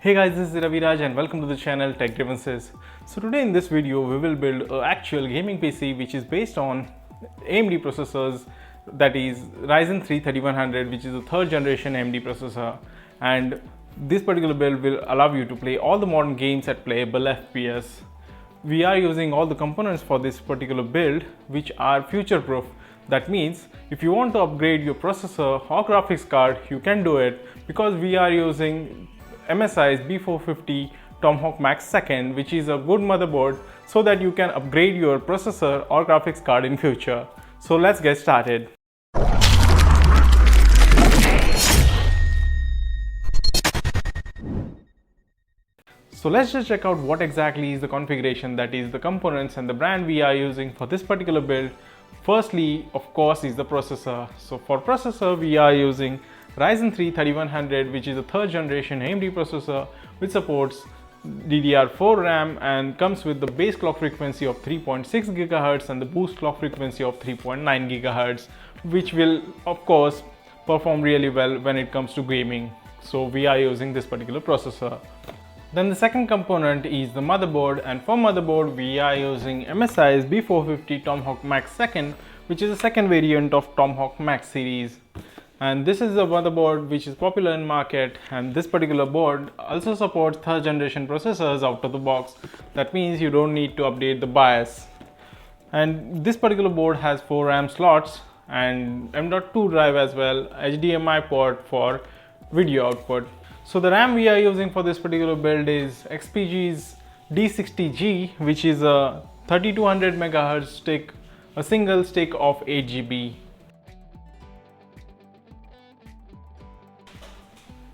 Hey guys, this is Raviraj and welcome to the channel Tech Differences. So today in this video we will build an actual gaming PC which is based on AMD processors, that is Ryzen 3 3100, which is the third generation AMD processor, and this particular build will allow you to play all the modern games at playable FPS. We are using all the components for this particular build which are future proof. That means if you want to upgrade your processor or graphics card, you can do it because we are using MSI's B450 Tomahawk Max 2nd, which is a good motherboard so that you can upgrade your processor or graphics card in future. So let's get started. So let's just check out what exactly is the configuration, that is the components and the brand we are using for this particular build. Firstly, of course, is the processor. So for processor, we are using Ryzen 3 3100, which is a third generation AMD processor which supports DDR4 RAM and comes with the base clock frequency of 3.6 GHz and the boost clock frequency of 3.9 GHz, which will of course perform really well when it comes to gaming. So we are using this particular processor. Then the second component is the motherboard, and for motherboard we are using MSI's B450 Tomahawk Max 2nd, which is the second variant of Tomahawk Max series. And this is a motherboard which is popular in market, and this particular board also supports third generation processors out of the box. That means you don't need to update the BIOS. And this particular board has 4 RAM slots and M.2 drive as well, HDMI port for video output. So the RAM we are using for this particular build is XPG's D60G, which is a 3200 MHz stick, a single stick of 8 GB.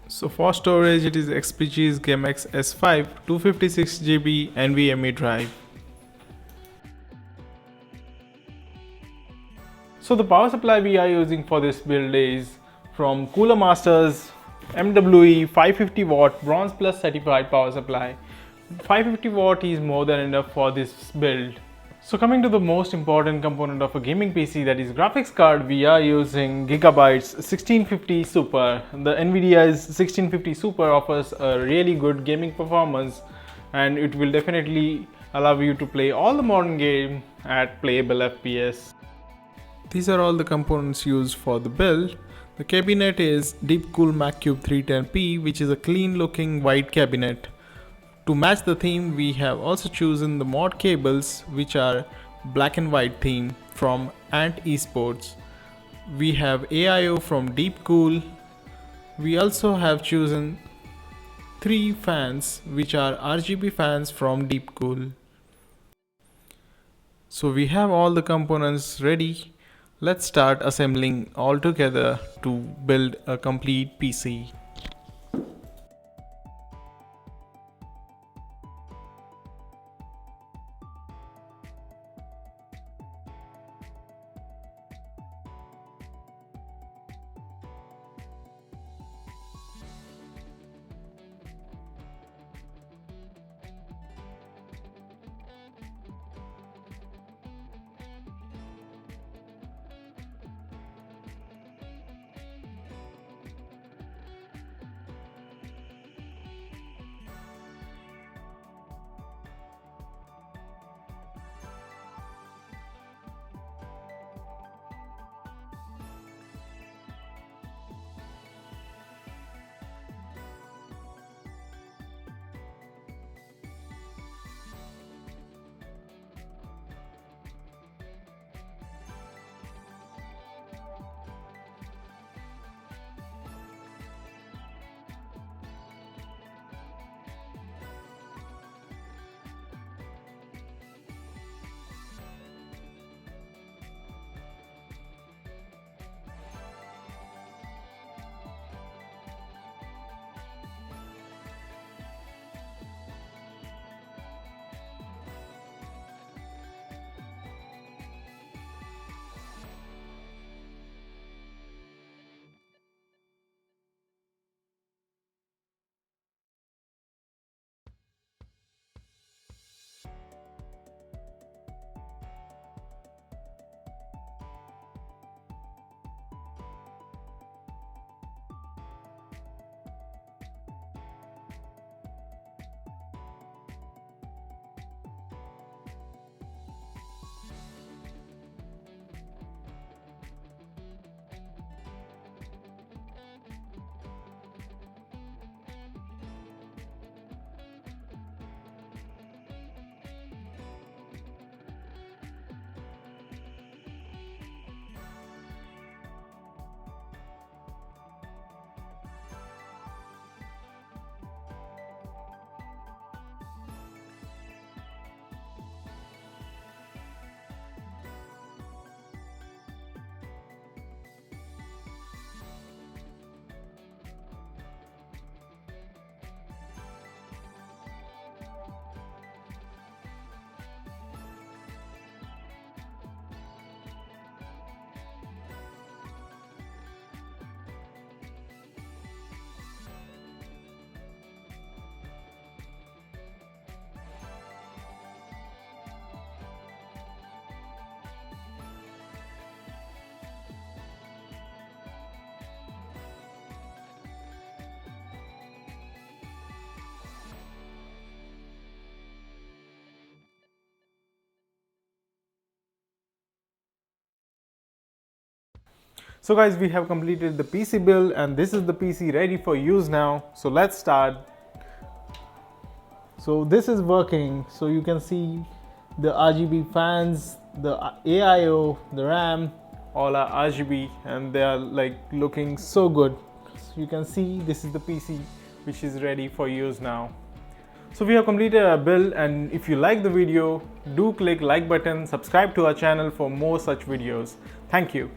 So for storage it is XPG's GameX S5 256 GB NVMe drive. So the power supply we are using for this build is from Cooler Masters MWE 550 watt bronze plus certified power supply. 550 watt is more than enough for this build. So coming to the most important component of a gaming PC, that is graphics card, we are using Gigabyte's 1650 Super. The NVIDIA's 1650 Super offers a really good gaming performance and it will definitely allow you to play all the modern games at playable FPS. These are all the components used for the build. The cabinet is Deepcool MacCube 310p, which is a clean looking white cabinet. To match the theme, we have also chosen the mod cables, which are black and white theme from Ant Esports. We have AIO from Deepcool. We also have chosen 3 fans, which are RGB fans from Deepcool. So we have all the components ready. Let's start assembling all together to build a complete PC. So guys, we have completed the PC build and this is the PC ready for use now. So let's start. So this is working. So you can see the RGB fans, the AIO, the RAM, all are RGB and they are like looking so good. So you can see this is the PC which is ready for use now. So we have completed our build, and if you like the video, do click like button, subscribe to our channel for more such videos. Thank you.